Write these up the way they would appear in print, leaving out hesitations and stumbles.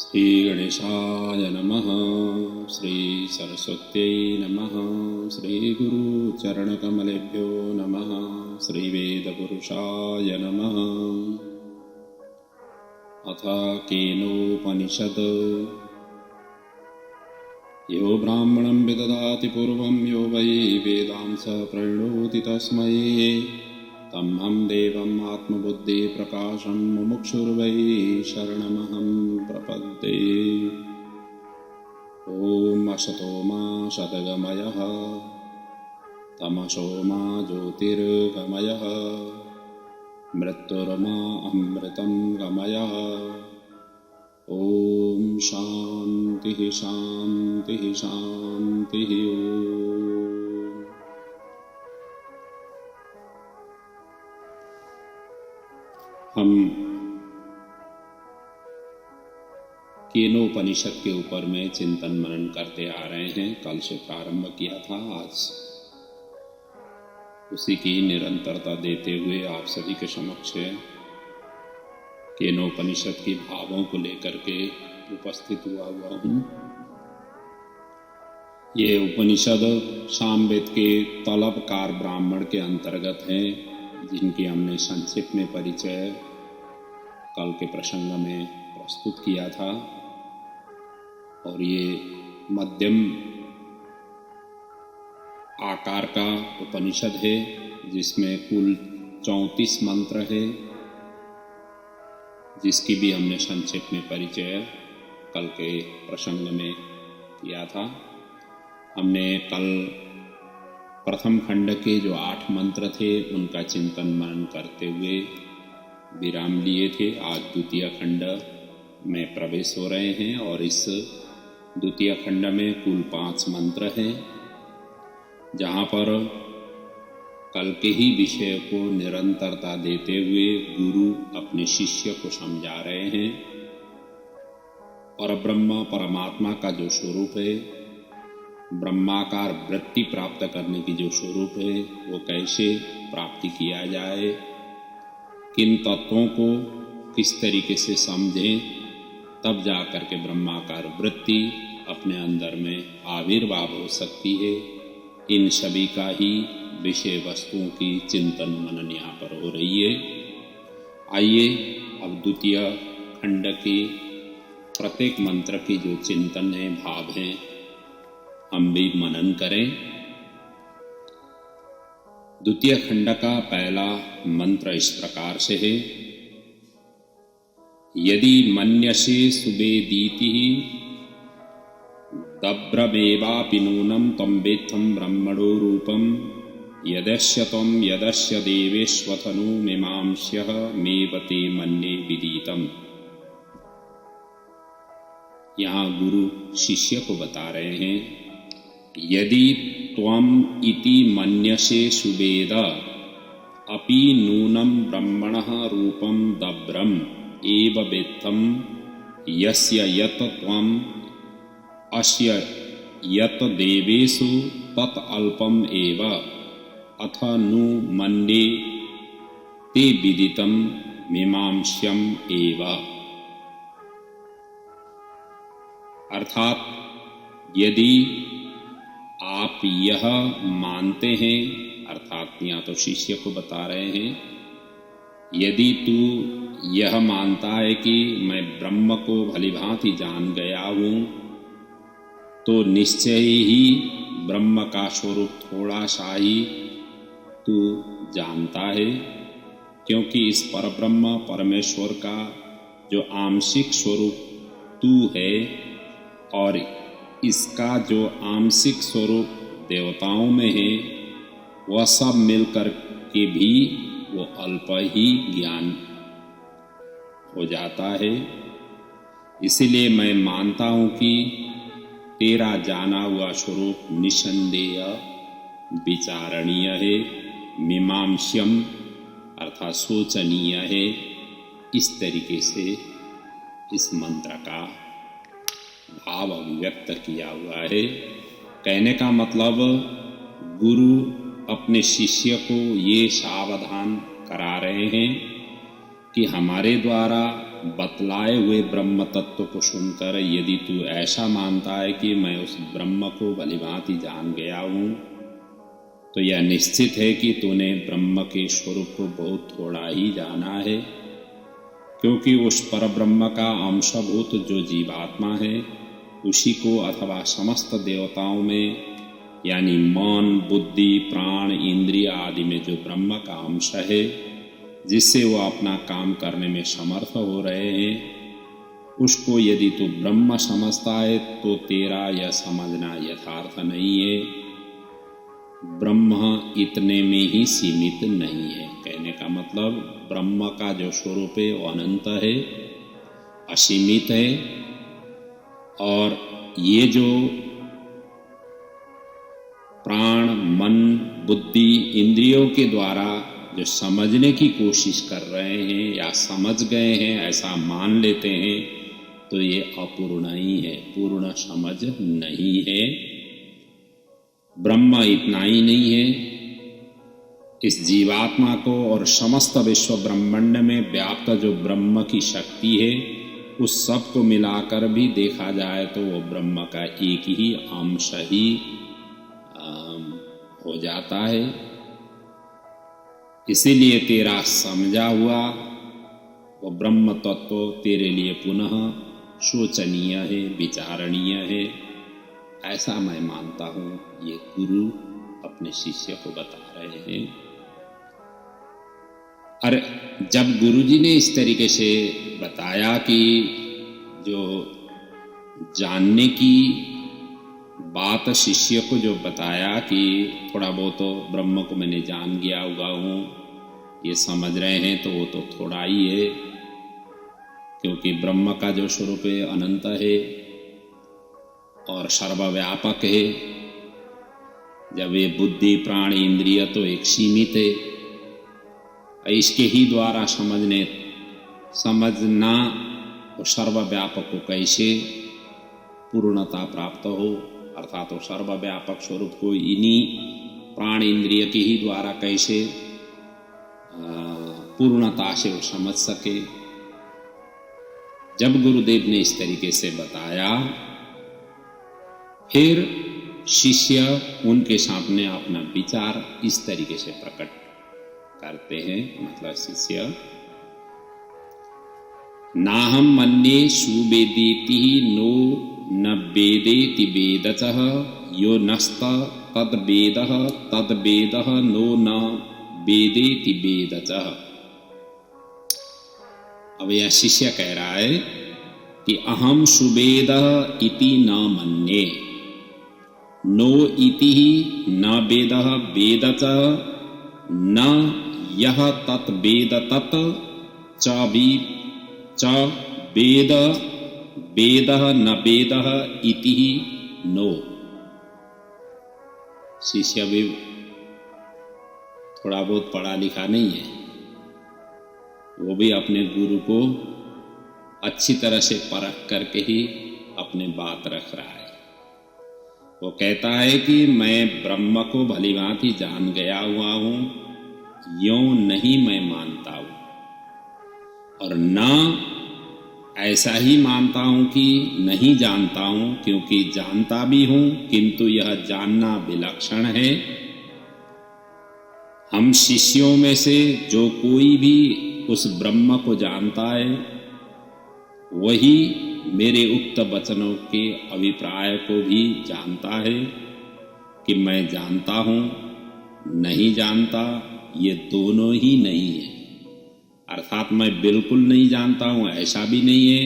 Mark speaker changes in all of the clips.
Speaker 1: श्री गणेशाय नमः। श्री सरस्वत्यै नमः। श्री गुरुचरणकमलेभ्यो नमः। श्री वेदपुरुषाय नमः। अथ केनोपनिषत्। यो ब्राह्मणं विदधाति पूर्वं यो वै वेदांस प्रणोति तस्मै तमहं देवम् आत्मबुद्धिप्रकाशं मुमुक्षुर्वै शरणमहं प्रपद्ये। ॐ असतो मा सद्गमयः तमसो मा ज्योतिर्गमयः मृत्युर्मा अमृतं गमयः। ॐ शान्तिः शान्तिः शान्तिः। हम केनोपनिषद के ऊपर में चिंतन मनन करते आ रहे हैं। कल से प्रारंभ किया था, आज उसी की निरंतरता देते हुए आप सभी के समक्ष केनोपनिषद के भावों को लेकर के उपस्थित हुआ हूँ। ये उपनिषद सामवेद के तलबकार ब्राह्मण के अंतर्गत हैं, जिनकी हमने संक्षिप्त में परिचय कल के प्रसंग में प्रस्तुत किया था। और ये मध्यम आकार का उपनिषद है, जिसमें कुल 34 मंत्र है, जिसकी भी हमने संक्षिप्त में परिचय कल के प्रसंग में किया था। हमने कल प्रथम खंड के जो 8 मंत्र थे उनका चिंतन मनन करते हुए विराम लिए थे। आज द्वितीय खंड में प्रवेश हो रहे हैं और इस द्वितीय खंड में कुल 5 मंत्र हैं, जहाँ पर कल के ही विषय को निरंतरता देते हुए गुरु अपने शिष्य को समझा रहे हैं। परब्रह्म परमात्मा का जो स्वरूप है, ब्रह्माकार वृत्ति प्राप्त करने की जो स्वरूप है, वो कैसे प्राप्ति किया जाए, किन तत्वों को किस तरीके से समझें, तब जा कर के ब्रह्माकार वृत्ति अपने अंदर में आविर्भाव हो सकती है। इन सभी का ही विषय वस्तुओं की चिंतन मनन यहाँ पर हो रही है। आइए अब द्वितीय खंड के प्रत्येक मंत्र की जो चिंतन है, भाव है, हम भी मनन करें। द्वितीय खंड का पहला मंत्र इस प्रकार से है। यदि मन्यसे सुवेदीति दब्रमेवापि नूनं तं वेत्थं ब्रह्मणो रूपं यदस्य त्वं यदस्य देवेष्वथनु मीमांस्यः मेवते मन्ये विदितम्। यहाँ गुरु शिष्य को बता रहे हैं, यदि त्वम इति मन्यसे सुवेद अपि नूनं ब्रह्मणः रूपं दब्रम् एव वेत्थं यस्य यत् त्वम् अस्य यत् देवेषु तत् अल्पम् एव अथ नु मन्ये ते विदितं मीमांस्यम् एव। अर्थात यदि आप यह मानते हैं, अर्थात यहाँ तो शिष्य को बता रहे हैं, यदि तू यह मानता है कि मैं ब्रह्म को भलीभांति जान गया हूँ, तो निश्चय ही ब्रह्म का स्वरूप थोड़ा सा ही तू जानता है, क्योंकि इस परब्रह्म परमेश्वर का जो आंशिक स्वरूप तू है और इसका जो आंशिक स्वरूप देवताओं में है, वह सब मिलकर के भी वो अल्प ही ज्ञान हो जाता है। इसीलिए मैं मानता हूँ कि तेरा जाना हुआ स्वरूप निसंदेह विचारणीय है, मीमांस्यम अर्थात सोचनीय है। इस तरीके से इस मंत्र का भाव अभिव्यक्त किया हुआ है। कहने का मतलब गुरु अपने शिष्य को ये सावधान करा रहे हैं कि हमारे द्वारा बतलाए हुए ब्रह्म तत्व को सुनकर यदि तू ऐसा मानता है कि मैं उस ब्रह्म को भलीभांति जान गया हूँ, तो यह निश्चित है कि तूने ब्रह्म के स्वरूप को बहुत थोड़ा ही जाना है, क्योंकि उस परब्रह्म का अंशभूत जो जीवात्मा है उसी को अथवा समस्त देवताओं में यानी मन, बुद्धि, प्राण, इंद्रिय आदि में जो ब्रह्म का अंश है जिससे वो अपना काम करने में समर्थ हो रहे हैं, उसको यदि तू ब्रह्म समझता है तो तेरा यह समझना यथार्थ नहीं है। ब्रह्म इतने में ही सीमित नहीं है। कहने का मतलब ब्रह्म का जो स्वरूप है वो अनंत है, असीमित है, और ये जो प्राण, मन, बुद्धि, इंद्रियों के द्वारा जो समझने की कोशिश कर रहे हैं या समझ गए हैं ऐसा मान लेते हैं, तो ये अपूर्ण ही है, पूर्ण समझ नहीं है। ब्रह्म इतना ही नहीं है, इस जीवात्मा को और समस्त विश्व ब्रह्मांड में व्याप्त जो ब्रह्म की शक्ति है उस सब को मिलाकर भी देखा जाए तो वो ब्रह्म का एक ही अंश ही हो जाता है। इसीलिए तेरा समझा हुआ वो ब्रह्म तत्व तेरे लिए पुनः शोचनीय है, विचारणीय है, ऐसा मैं मानता हूँ। ये गुरु अपने शिष्य को बता रहे हैं। और जब गुरुजी ने इस तरीके से बताया कि जो जानने की बात शिष्य को जो बताया कि थोड़ा बहुत तो ब्रह्म को मैंने जान गया हुआ हूँ, ये समझ रहे हैं, तो वो तो थोड़ा ही है, क्योंकि ब्रह्म का जो स्वरूप है अनंत है और सर्वव्यापक है। जब ये बुद्धि, प्राण, इंद्रिय तो एक सीमित है, इसके ही द्वारा समझना और सर्वव्यापक को कैसे पूर्णता प्राप्त हो, अर्थात वो सर्वव्यापक स्वरूप को इन्हीं प्राण इंद्रिय के ही द्वारा कैसे पूर्णता से वो समझ सके। जब गुरुदेव ने इस तरीके से बताया, फिर शिष्य उनके सामने अपना विचार इस तरीके से प्रकट करते हैं। मतलब शिष्य, नाहम मन्ये सुवेदेति नो न वेदेति वेदचः, यो नस्त तद वेदः तद वेदः नो न वेदेति वेदचः। अब यह शिष्य कह रहा है कि अहम सुवेदः इति न मन्ये, नो इति न वेदः वेदचः, न यह तत् वेद तत् च वेद वेदः न वेदः इति नो। शिष्य भी थोड़ा बहुत पढ़ा लिखा नहीं है, वो भी अपने गुरु को अच्छी तरह से परख करके ही अपनी बात रख रहा है। वो कहता है कि मैं ब्रह्म को भलीभांति जान गया हुआ हूँ, यों नहीं मैं मानता हूँ, और न ऐसा ही मानता हूँ कि नहीं जानता हूँ, क्योंकि जानता भी हूँ किंतु यह जानना विलक्षण है। हम शिष्यों में से जो कोई भी उस ब्रह्म को जानता है वही मेरे उक्त वचनों के अभिप्राय को भी जानता है कि मैं जानता हूँ, नहीं जानता, ये दोनों ही नहीं है। अर्थात मैं बिल्कुल नहीं जानता हूँ ऐसा भी नहीं है,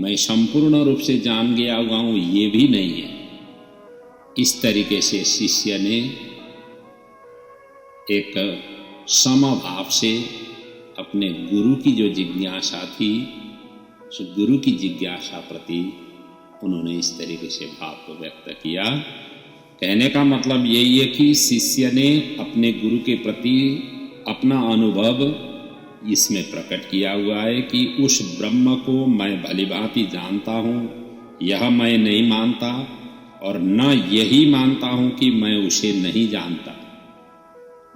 Speaker 1: मैं संपूर्ण रूप से जान गया हुआ हूँ ये भी नहीं है। इस तरीके से शिष्य ने एक समभाव से अपने गुरु की जो जिज्ञासा थी, उस गुरु की जिज्ञासा प्रति उन्होंने इस तरीके से भाव को व्यक्त किया। कहने का मतलब यही है कि शिष्य ने अपने गुरु के प्रति अपना अनुभव इसमें प्रकट किया हुआ है कि उस ब्रह्म को मैं भलीभांति जानता हूँ, यह मैं नहीं मानता, और न यही मानता हूँ कि मैं उसे नहीं जानता।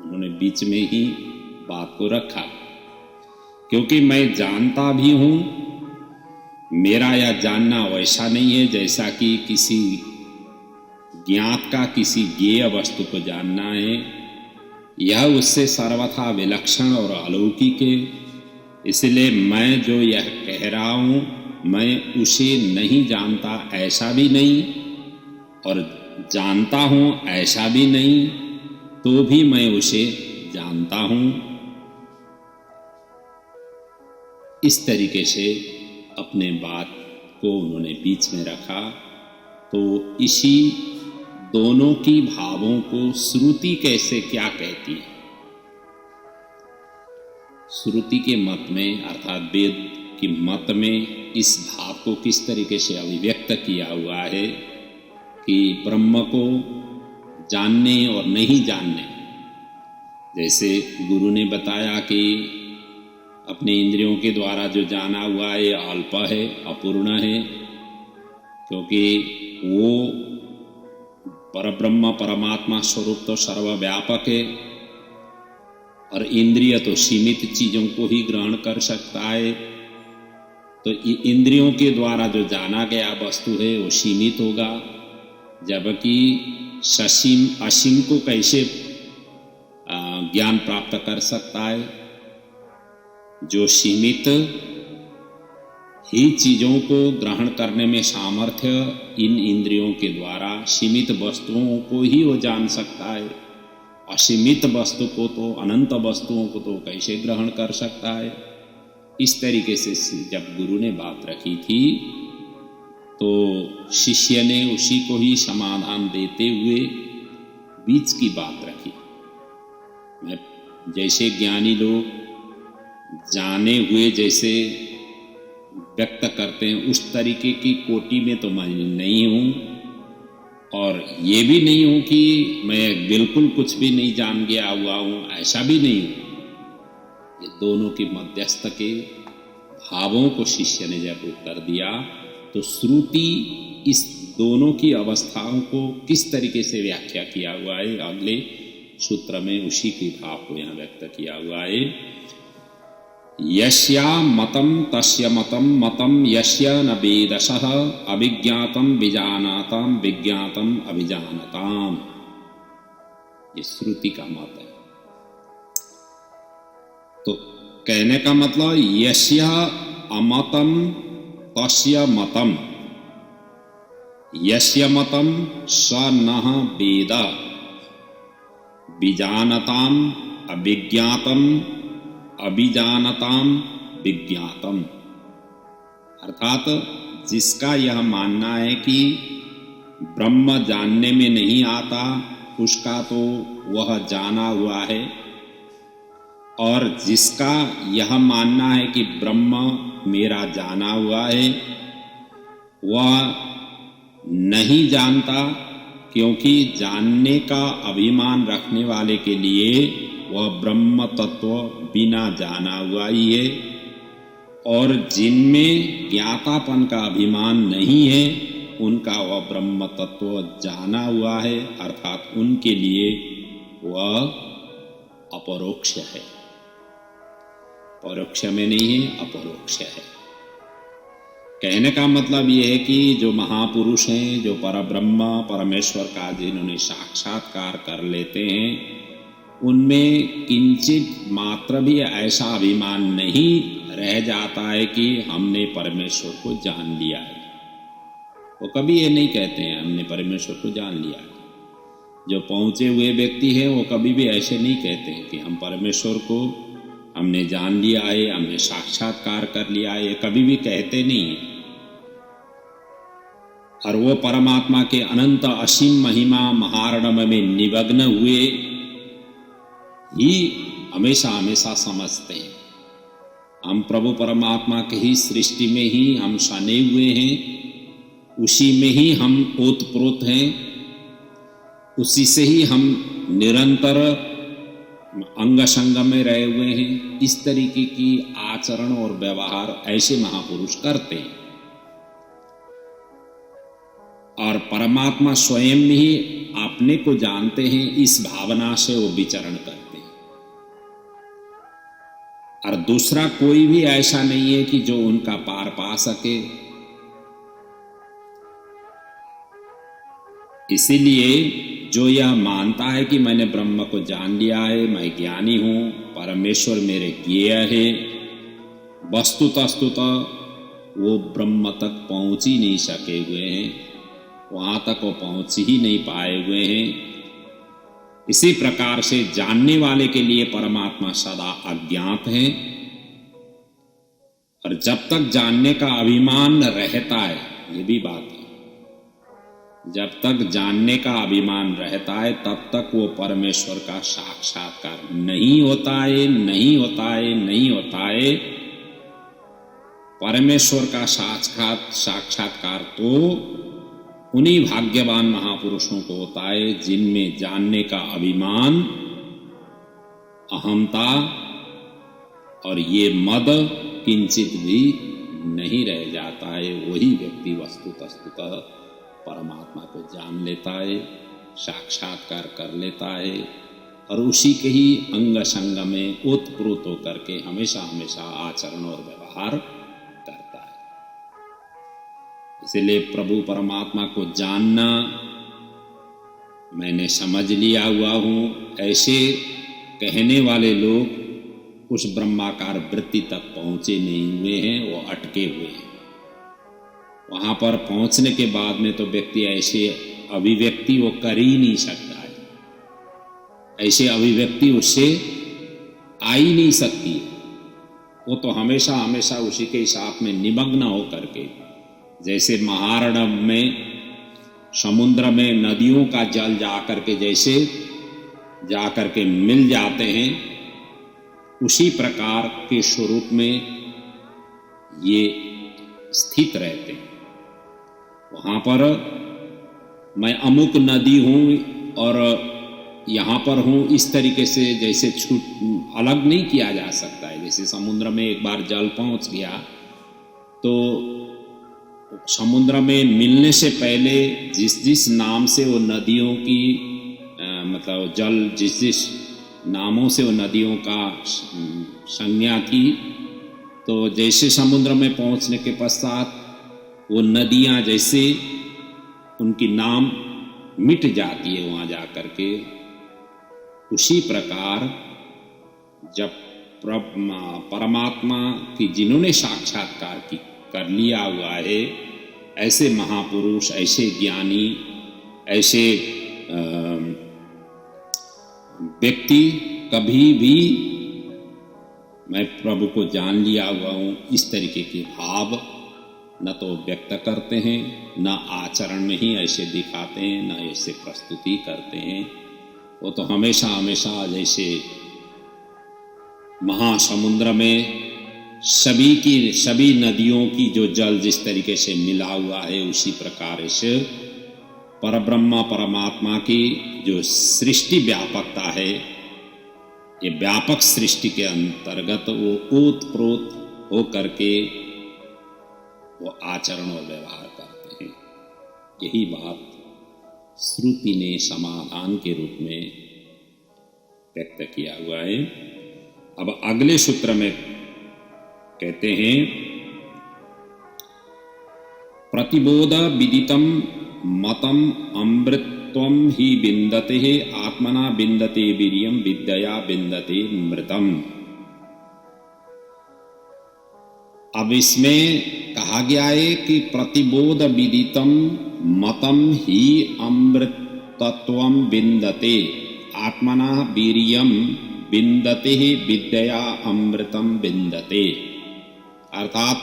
Speaker 1: उन्होंने बीच में ही बात को रखा, क्योंकि मैं जानता भी हूँ मेरा यह जानना वैसा नहीं है जैसा कि किसी ज्ञात का किसी ज्ञेय वस्तु को जानना है। यह उससे सर्वथा विलक्षण और अलौकिक है। इसलिए मैं जो यह कह रहा हूं, मैं उसे नहीं जानता ऐसा भी नहीं, और जानता हूं ऐसा भी नहीं, तो भी मैं उसे जानता हूं। इस तरीके से अपने बात को उन्होंने बीच में रखा। तो इसी दोनों की भावों को श्रुति कैसे क्या कहती है? श्रुति के मत में अर्थात वेद के मत में इस भाव को किस तरीके से अभिव्यक्त किया हुआ है कि ब्रह्म को जानने और नहीं जानने। जैसे गुरु ने बताया कि अपने इंद्रियों के द्वारा जो जाना हुआ है अल्प है, अपूर्ण है, क्योंकि वो परब्रह्म परमात्मा स्वरूप तो सर्वव्यापक है और इंद्रिय तो सीमित चीजों को ही ग्रहण कर सकता है। तो इंद्रियों के द्वारा जो जाना गया वस्तु है वो सीमित होगा, जबकि ससीम असीम को कैसे ज्ञान प्राप्त कर सकता है? जो सीमित ही चीजों को ग्रहण करने में सामर्थ्य इन इंद्रियों के द्वारा सीमित वस्तुओं को ही वो जान सकता है। असीमित वस्तु को तो, अनंत वस्तुओं को तो कैसे ग्रहण कर सकता है? इस तरीके से जब गुरु ने बात रखी थी तो शिष्य ने उसी को ही समाधान देते हुए बीच की बात रखी। जैसे ज्ञानी लोग जाने हुए जैसे व्यक्त करते हैं उस तरीके की कोटि में तो मैं नहीं हूं, और ये भी नहीं हूं कि मैं बिल्कुल कुछ भी नहीं जान गया हुआ हूं, ऐसा भी नहीं हूं। ये दोनों के मध्यस्थ के भावों को शिष्य ने जब उत्तर दिया तो श्रुति इस दोनों की अवस्थाओं को किस तरीके से व्याख्या किया हुआ है अगले सूत्र में उसी के भाव को यहाँ व्यक्त किया हुआ है। यस्या मतम तस्य मतम मतम यस्य न वेदसः अभिज्ञातम विजानाताम विज्ञातम अभिजानताम। ये श्रुति का मत है। तो कहने का मतलब यस्य अमतम तस्य मतम, यस्य मतम स नः वेद विजानताम अभिज्ञातम अभिजानताम विज्ञातम। अर्थात जिसका यह मानना है कि ब्रह्म जानने में नहीं आता, उसका तो वह जाना हुआ है, और जिसका यह मानना है कि ब्रह्म मेरा जाना हुआ है, वह नहीं जानता, क्योंकि जानने का अभिमान रखने वाले के लिए वह ब्रह्म तत्व बिना जाना हुआ ही है, और जिनमें ज्ञातापन का अभिमान नहीं है उनका वह ब्रह्म तत्व जाना हुआ है, अर्थात उनके लिए वह अपरोक्ष है। परोक्ष में नहीं है, अपरोक्ष है। कहने का मतलब यह है कि जो महापुरुष हैं, जो परब्रह्म परमेश्वर का जिन्होंने साक्षात्कार कर लेते हैं, उनमें किंचित मात्र भी ऐसा अभिमान नहीं रह जाता है कि हमने परमेश्वर को जान लिया है। वो कभी ये नहीं कहते हैं हमने परमेश्वर को जान लिया है। जो पहुंचे हुए व्यक्ति हैं वो कभी भी ऐसे नहीं कहते हैं कि हम परमेश्वर को हमने जान लिया है, हमने साक्षात्कार कर लिया है, कभी भी कहते नहीं है। और वो परमात्मा के अनंत असीम महिमा महारणम में निमग्न हुए ही हमेशा हमेशा समझते हैं। हम प्रभु परमात्मा के ही सृष्टि में ही हम सने हुए हैं, उसी में ही हम ओतप्रोत हैं, उसी से ही हम निरंतर अंग संग में रहे हुए हैं। इस तरीके की आचरण और व्यवहार ऐसे महापुरुष करते हैं, और परमात्मा स्वयं ही अपने को जानते हैं, इस भावना से वो विचरण करते हैं। और दूसरा कोई भी ऐसा नहीं है कि जो उनका पार पा सके। इसीलिए जो यह मानता है कि मैंने ब्रह्म को जान लिया है, मैं ज्ञानी हूँ, परमेश्वर मेरे ज्ञेय है, वस्तुतः वो ब्रह्म तक पहुँच ही नहीं सके हुए हैं, वहाँ तक वो पहुँच ही नहीं पाए हुए हैं। इसी प्रकार से जानने वाले के लिए परमात्मा सदा अज्ञात है, और जब तक जानने का अभिमान रहता है, ये भी बात है, जब तक जानने का अभिमान रहता है तब तक वो परमेश्वर का साक्षात्कार नहीं होता है, नहीं होता है, नहीं होता है। परमेश्वर का साक्षात्कार तो उन्हीं भाग्यवान महापुरुषों को होता है जिनमें जानने का अभिमान, अहंता और ये मद किंचित भी नहीं रह जाता है। वही व्यक्ति वस्तुतः परमात्मा को जान लेता है, साक्षात्कार कर लेता है, और उसी के ही अंग संग में ओतप्रोत होकर के हमेशा हमेशा आचरण और व्यवहार करता है। इसलिए प्रभु परमात्मा को जानना, मैंने समझ लिया हुआ हूँ, ऐसे कहने वाले लोग उस ब्रह्माकार वृत्ति तक पहुँचे नहीं हुए हैं, वो अटके हुए हैं। वहाँ पर पहुँचने के बाद में तो व्यक्ति ऐसे अभिव्यक्ति वो कर ही नहीं सकता है, ऐसे अभिव्यक्ति उससे आ ही नहीं सकती। वो तो हमेशा हमेशा उसी के साथ में निमग्न हो करके, जैसे महारणव में समुद्र में नदियों का जल जा करके जैसे जा करके मिल जाते हैं, उसी प्रकार के स्वरूप में ये स्थित रहते हैं। वहाँ पर मैं अमुक नदी हूँ और यहाँ पर हूँ, इस तरीके से जैसे छूट अलग नहीं किया जा सकता है। जैसे समुद्र में एक बार जल पहुँच गया तो समुद्र में मिलने से पहले जिस जिस नाम से वो नदियों की मतलब जल जिस जिस नामों से वो नदियों का संज्ञा थी, तो जैसे समुद्र में पहुंचने के पश्चात वो नदियां जैसे उनकी नाम मिट जाती है वहां जा करके, उसी प्रकार जब परमात्मा की जिन्होंने साक्षात्कार की कर लिया हुआ है, ऐसे महापुरुष, ऐसे ज्ञानी, ऐसे व्यक्ति कभी भी मैं प्रभु को जान लिया हुआ हूँ इस तरीके के भाव न तो व्यक्त करते हैं, न आचरण में ही ऐसे दिखाते हैं, न ऐसे प्रस्तुति करते हैं। वो तो हमेशा हमेशा जैसे महासमुद्र में सभी नदियों की जो जल जिस तरीके से मिला हुआ है, उसी प्रकार से परब्रह्म परमात्मा की जो सृष्टि व्यापकता है, ये व्यापक सृष्टि के अंतर्गत वो ओतप्रोत हो करके वो आचरण और व्यवहार करते हैं। यही बात श्रुति ने समाधान के रूप में व्यक्त किया हुआ है। अब अगले सूत्र में कहते हैं, प्रतिबोध विदितम मतम अमृतत्वम ही बिंदते है, आत्मना बिंदते वीर्यम विद्या बिंदते मृतम। अब इसमें कहा गया है कि प्रतिबोध विदितम मतम ही अमृतत्वम बिंदते, आत्मना वीर्यम बिंदते विद्या अमृतम बिंदते। अर्थात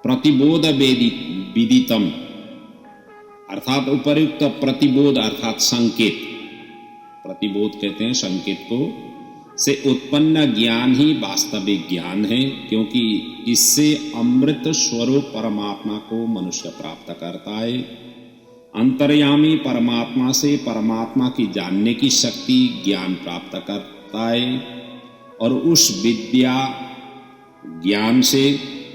Speaker 1: प्रतिबोध विदितम अर्थात उपर्युक्त प्रतिबोध अर्थात संकेत, प्रतिबोध कहते हैं संकेत को, से उत्पन्न ज्ञान ही वास्तविक ज्ञान है, क्योंकि इससे अमृत स्वरूप परमात्मा को मनुष्य प्राप्त करता है। अंतर्यामी परमात्मा से परमात्मा की जानने की शक्ति ज्ञान प्राप्त करता है, और उस विद्या ज्ञान से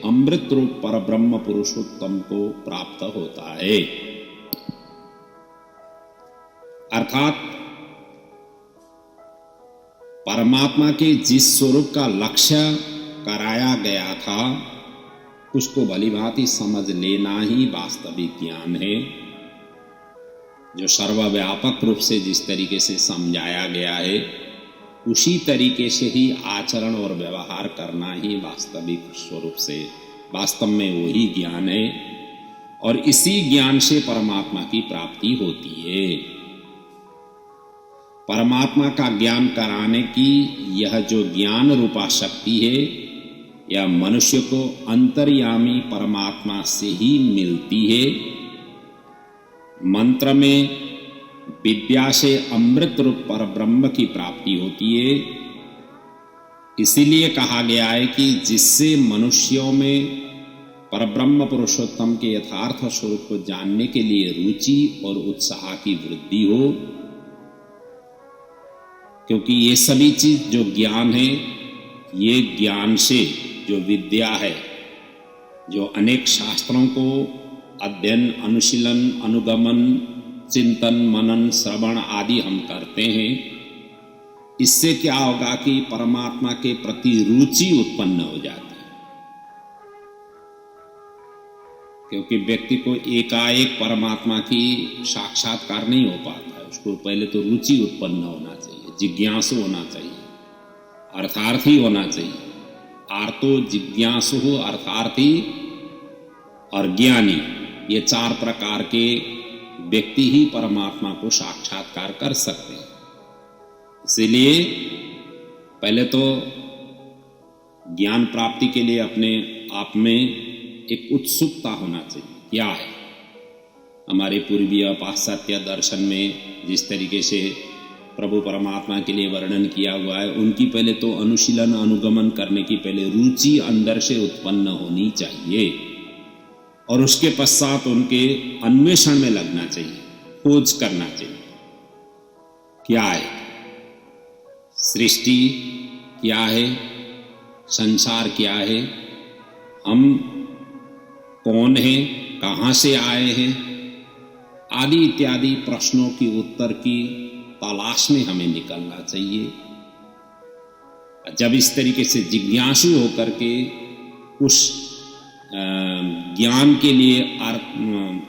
Speaker 1: अमृत रूप परब्रह्म पुरुषोत्तम को प्राप्त होता है। अर्थात परमात्मा के जिस स्वरूप का लक्ष्य कराया गया था, उसको भली भांति समझ लेना ही वास्तविक ज्ञान है। जो सर्वव्यापक रूप से जिस तरीके से समझाया गया है उसी तरीके से ही आचरण और व्यवहार करना ही वास्तविक स्वरूप से वास्तव में वही ज्ञान है और इसी ज्ञान से परमात्मा की प्राप्ति होती है। परमात्मा का ज्ञान कराने की यह जो ज्ञान रूपा शक्ति है यह मनुष्य को अंतर्यामी परमात्मा से ही मिलती है। मंत्र में विद्या से अमृत रूप पर ब्रह्म की प्राप्ति होती है। इसीलिए कहा गया है कि जिससे मनुष्यों में परब्रह्म पुरुषोत्तम के यथार्थ स्वरूप को जानने के लिए रुचि और उत्साह की वृद्धि हो, क्योंकि ये सभी चीज जो ज्ञान है ये ज्ञान से जो विद्या है, जो अनेक शास्त्रों को अध्ययन, अनुशीलन, अनुगमन, चिंतन, मनन, श्रवण आदि हम करते हैं, इससे क्या होगा कि परमात्मा के प्रति रुचि उत्पन्न हो जाती है। क्योंकि व्यक्ति को एकाएक परमात्मा की साक्षात्कार नहीं हो पाता है, उसको पहले तो रुचि उत्पन्न होना चाहिए, जिज्ञासु होना चाहिए, अर्थार्थी होना चाहिए। आर्तो जिज्ञासु अर्थार्थी और ज्ञानी, ये चार प्रकार के व्यक्ति ही परमात्मा को साक्षात्कार कर सकते हैं। इसीलिए पहले तो ज्ञान प्राप्ति के लिए अपने आप में एक उत्सुकता होना चाहिए। क्या है? हमारे पूर्वीय पाश्चात्य दर्शन में जिस तरीके से प्रभु परमात्मा के लिए वर्णन किया हुआ है, उनकी पहले तो अनुशीलन, अनुगमन करने की पहले रुचि अंदर से उत्पन्न होनी चाहिए और उसके पश्चात उनके अन्वेषण में लगना चाहिए, खोज करना चाहिए। क्या है सृष्टि, क्या है संसार, क्या है, हम कौन हैं, कहाँ से आए हैं, आदि इत्यादि प्रश्नों की उत्तर की तलाश में हमें निकलना चाहिए। जब इस तरीके से जिज्ञासु होकर के उस ज्ञान के लिए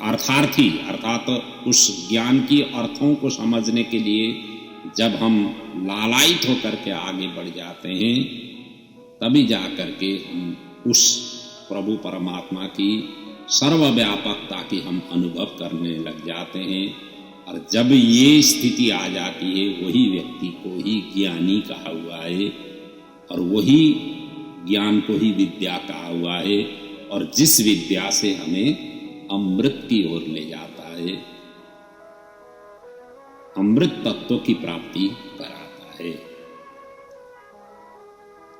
Speaker 1: अर्थार्थी अर्थात उस ज्ञान की अर्थों को समझने के लिए जब हम लालायित होकर के आगे बढ़ जाते हैं, तभी जाकर के हम उस प्रभु परमात्मा की सर्वव्यापकता की हम अनुभव करने लग जाते हैं। और जब ये स्थिति आ जाती है, वही व्यक्ति को ही ज्ञानी कहा हुआ है और वही ज्ञान को ही विद्या कहा हुआ है, और जिस विद्या से हमें अमृत की ओर ले जाता है, अमृत तत्व की प्राप्ति कराता है।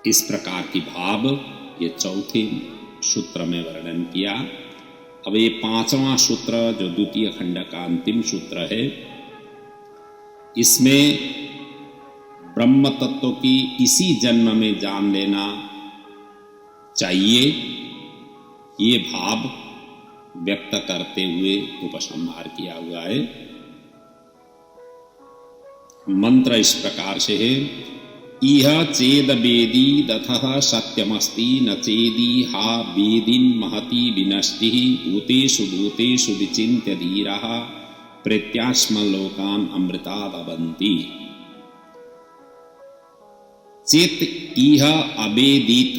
Speaker 1: इस प्रकार की भाव ये चौथे सूत्र में वर्णन किया। अब ये पांचवां सूत्र जो द्वितीय खंड का अंतिम सूत्र है, इसमें ब्रह्म तत्व की इसी जन्म में जान लेना चाहिए, ये भाव व्यक्त करते हुए उपसंहार किया हुआ है। मंत्र इस प्रकार से है, इह चेद वेदी दथः सत्यमस्ति न चेदी हा वेदिन महति विनष्टि भूतेषु भूतेषु विचिन्त्य धीरः प्रेत्यास्म लोकान् अमृता भवन्ति। चेत इह अवेदित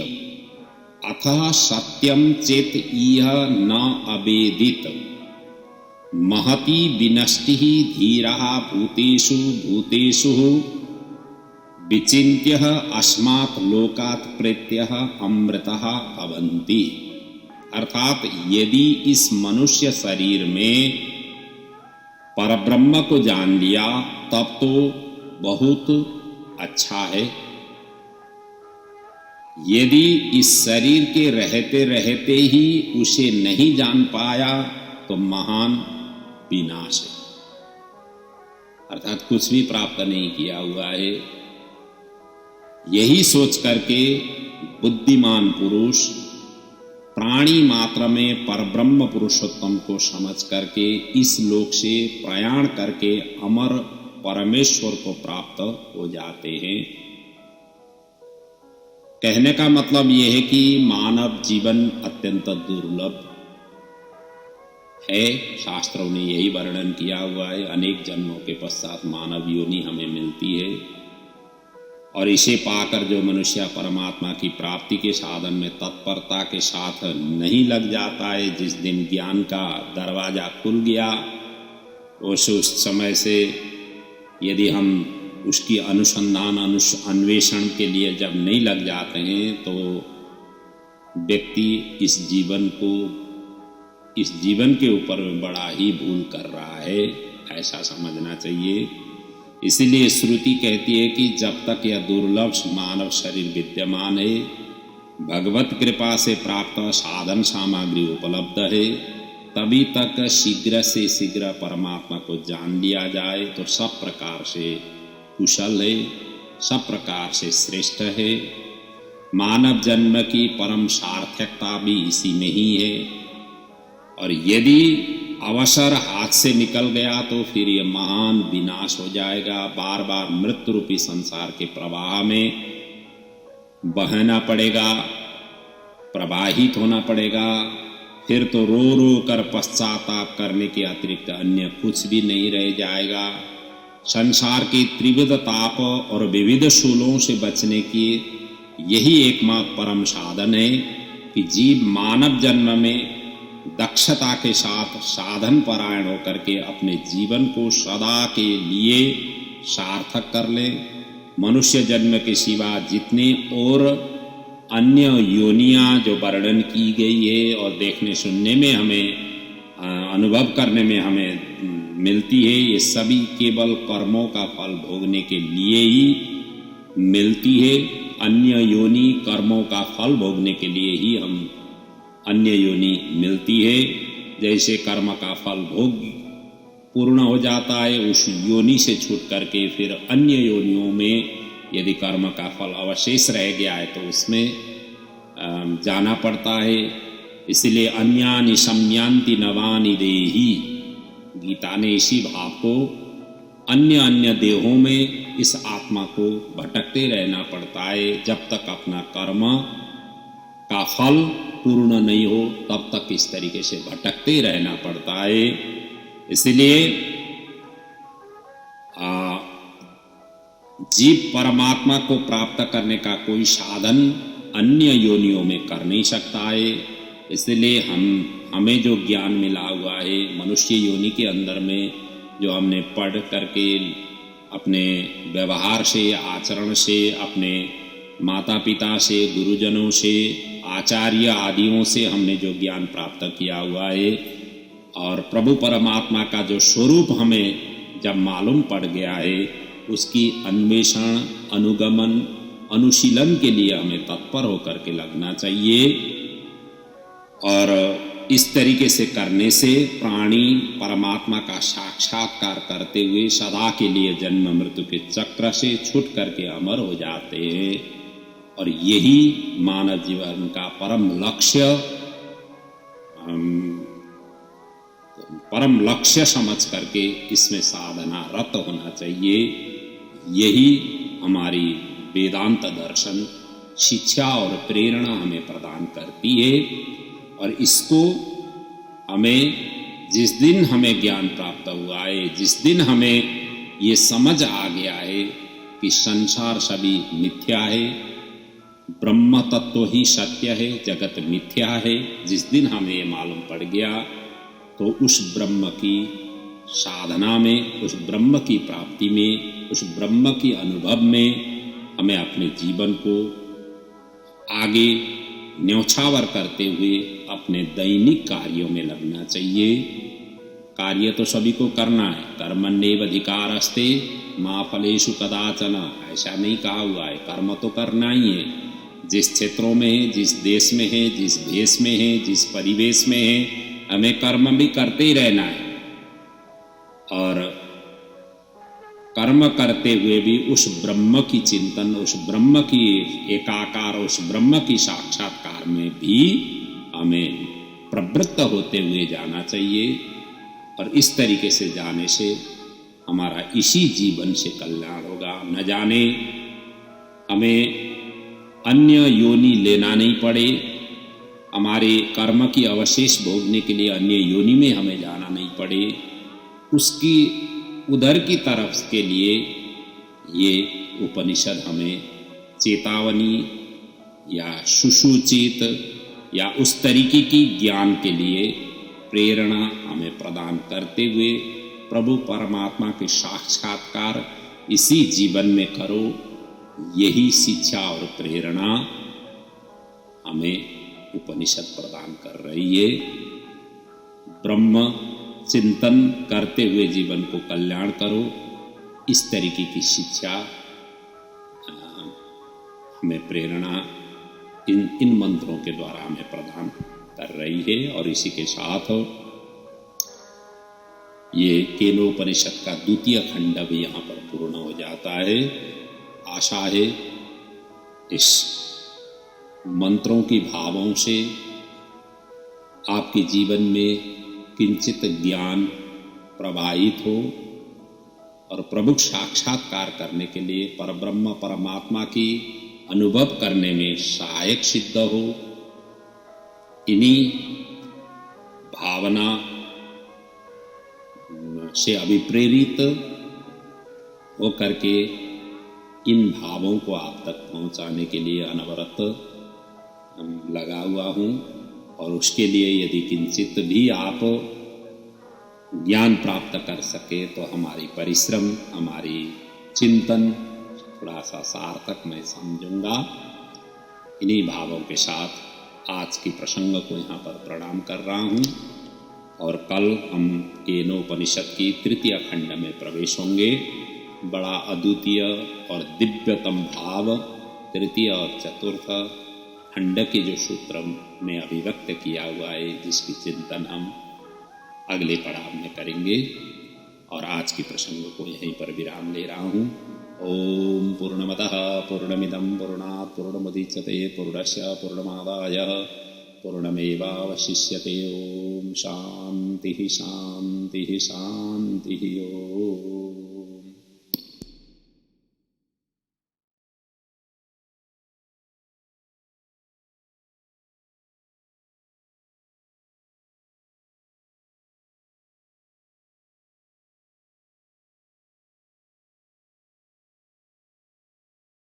Speaker 1: अथः सत्यम चेत इह न अवेदित महति विनष्टि धीरः भूतेषु भूतेषु विचिन्त्यः अस्मात् लोकात् प्रेत्यः अमृतः भवन्ति। अर्थात यदि इस मनुष्य शरीर में परब्रह्म को जान लिया तब तो बहुत अच्छा है, यदि इस शरीर के रहते रहते ही उसे नहीं जान पाया तो महान विनाश है। अर्थात कुछ भी प्राप्त नहीं किया हुआ है। यही सोच करके बुद्धिमान पुरुष प्राणी मात्र में परब्रह्म पुरुषोत्तम को समझ करके इस लोक से प्रयाण करके अमर परमेश्वर को प्राप्त हो जाते हैं। कहने का मतलब यह है कि मानव जीवन अत्यंत दुर्लभ है। शास्त्रों ने यही वर्णन किया हुआ है। अनेक जन्मों के पश्चात मानव योनि हमें मिलती है और इसे पाकर जो मनुष्य परमात्मा की प्राप्ति के साधन में तत्परता के साथ नहीं लग जाता है, जिस दिन ज्ञान का दरवाजा खुल गया उस समय से यदि हम उसकी अनुसंधान अन्वेषण के लिए जब नहीं लग जाते हैं तो व्यक्ति इस जीवन के ऊपर बड़ा ही भूल कर रहा है, ऐसा समझना चाहिए। इसीलिए श्रुति कहती है कि जब तक यह दुर्लभ मानव शरीर विद्यमान है, भगवत कृपा से प्राप्त साधन सामग्री उपलब्ध है, तभी तक शीघ्र से शीघ्र परमात्मा को जान लिया जाए तो सब प्रकार से कुशल है, सब प्रकार से श्रेष्ठ है। मानव जन्म की परम सार्थकता भी इसी में ही है और यदि अवसर हाथ से निकल गया तो फिर ये महान विनाश हो जाएगा। बार बार मृत्यु रूपी संसार के प्रवाह में बहना पड़ेगा, प्रवाहित होना पड़ेगा। फिर तो रो रो कर पश्चाताप करने के अतिरिक्त अन्य कुछ भी नहीं रह जाएगा। संसार के त्रिविध ताप और विविध शूलों से बचने की यही एकमात्र परम साधन है कि जीव मानव जन्म में दक्षता के साथ साधन परायण होकर के अपने जीवन को सदा के लिए सार्थक कर ले। मनुष्य जन्म के सिवा जितने और अन्य योनियां जो वर्णन की गई है और देखने सुनने में हमें अनुभव करने में हमें मिलती है, ये सभी केवल कर्मों का फल भोगने के लिए ही मिलती है। अन्य योनि कर्मों का फल भोगने के लिए ही हम अन्य योनि मिलती है। जैसे कर्म का फल भोग पूर्ण हो जाता है, उस योनि से छूट करके फिर अन्य योनियों में यदि कर्म का फल अवशेष रह गया है तो उसमें जाना पड़ता है। इसलिए अन्यानि सम्यांति नवानि देहि, गीता ने इसी भाव को अन्य अन्य देहों में इस आत्मा को भटकते रहना पड़ता है। जब तक अपना कर्म का फल पूर्ण नहीं हो तब तक इस तरीके से भटकते रहना पड़ता है। इसलिए जीव परमात्मा को प्राप्त करने का कोई साधन अन्य योनियों में कर नहीं सकता है। इसलिए हमें जो ज्ञान मिला हुआ है मनुष्य योनि के अंदर में, जो हमने पढ़ करके अपने व्यवहार से, आचरण से, अपने माता पिता से, गुरुजनों से, आचार्य आदियों से हमने जो ज्ञान प्राप्त किया हुआ है और प्रभु परमात्मा का जो स्वरूप हमें जब मालूम पड़ गया है, उसकी अन्वेषण, अनुगमन, अनुशीलन के लिए हमें तत्पर होकर के लगना चाहिए। और इस तरीके से करने से प्राणी परमात्मा का साक्षात्कार करते हुए सदा के लिए जन्म मृत्यु के चक्र से छूट करके अमर हो जाते हैं। और यही मानव जीवन का परम लक्ष्य समझ करके इसमें साधना रत होना चाहिए। यही हमारी वेदांत दर्शन शिक्षा और प्रेरणा हमें प्रदान करती है। और इसको हमें जिस दिन हमें ज्ञान प्राप्त हुआ है, जिस दिन हमें ये समझ आ गया है कि संसार सभी मिथ्या है, ब्रह्म तत्व ही सत्य है, जगत मिथ्या है, जिस दिन हमें ये मालूम पड़ गया तो उस ब्रह्म की साधना में, उस ब्रह्म की प्राप्ति में, उस ब्रह्म की अनुभव में हमें अपने जीवन को आगे न्यौछावर करते हुए अपने दैनिक कार्यों में लगना चाहिए। कार्य तो सभी को करना है, कर्मण्येवाधिकारस्ते मा फलेषु कदाचन, ऐसा नहीं कहा हुआ है। कर्म तो करना ही है, जिस क्षेत्रों में है, जिस देश में है, जिस भेष में है, जिस परिवेश में है, हमें कर्म भी करते ही रहना है। और कर्म करते हुए भी उस ब्रह्म की चिंतन, उस ब्रह्म की एकाकार, उस ब्रह्म की साक्षात्कार में भी हमें प्रवृत्त होते हुए जाना चाहिए। और इस तरीके से जाने से हमारा इसी जीवन से कल्याण होगा। न जाने हमें अन्य योनि लेना नहीं पड़े, हमारे कर्म की अवशेष भोगने के लिए अन्य योनि में हमें जाना नहीं पड़े, उसकी उधर की तरफ के लिए ये उपनिषद हमें चेतावनी या सुसूचित या उस तरीके की ज्ञान के लिए प्रेरणा हमें प्रदान करते हुए प्रभु परमात्मा के साक्षात्कार इसी जीवन में करो, यही शिक्षा और प्रेरणा हमें उपनिषद प्रदान कर रही है। ब्रह्म चिंतन करते हुए जीवन को कल्याण करो, इस तरीके की शिक्षा हमें प्रेरणा इन मंत्रों के द्वारा हमें प्रदान कर रही है। और इसी के साथ ये केनोपनिषद का द्वितीय खंड भी यहाँ पर पूर्ण हो जाता है। आशा है इस मंत्रों की भावों से आपके जीवन में किंचित ज्ञान प्रवाहित हो और प्रभु साक्षात्कार करने के लिए परब्रह्म परमात्मा की अनुभव करने में सहायक सिद्ध हो। इन्हीं भावना से अभिप्रेरित हो करके इन भावों को आप तक पहुंचाने के लिए अनवरत लगा हुआ हूं। और उसके लिए यदि किंचित भी आप ज्ञान प्राप्त कर सके तो हमारी परिश्रम, हमारी चिंतन थोड़ा सा सार्थक मैं समझूंगा। इन्हीं भावों के साथ आज की प्रसंग को यहाँ पर प्रणाम कर रहा हूँ और कल हम केनोपनिषद की तृतीय खंड में प्रवेश होंगे। बड़ा अद्वितीय और दिव्यतम भाव तृतीय और चतुर्थ खंड के जो सूत्र में अभिव्यक्त किया हुआ है, जिसकी चिंतन हम अगले पड़ाव में करेंगे। और आज की प्रसंग को यहीं पर विराम ले रहा हूँ। ओम पूर्णमतः पूर्णमिदं पूर्णात् पूर्णमुदच्यते पूर्णस्य पूर्णमादाय पूर्णमेवावशिष्यते। ओम शांति शांति शांति। ओम।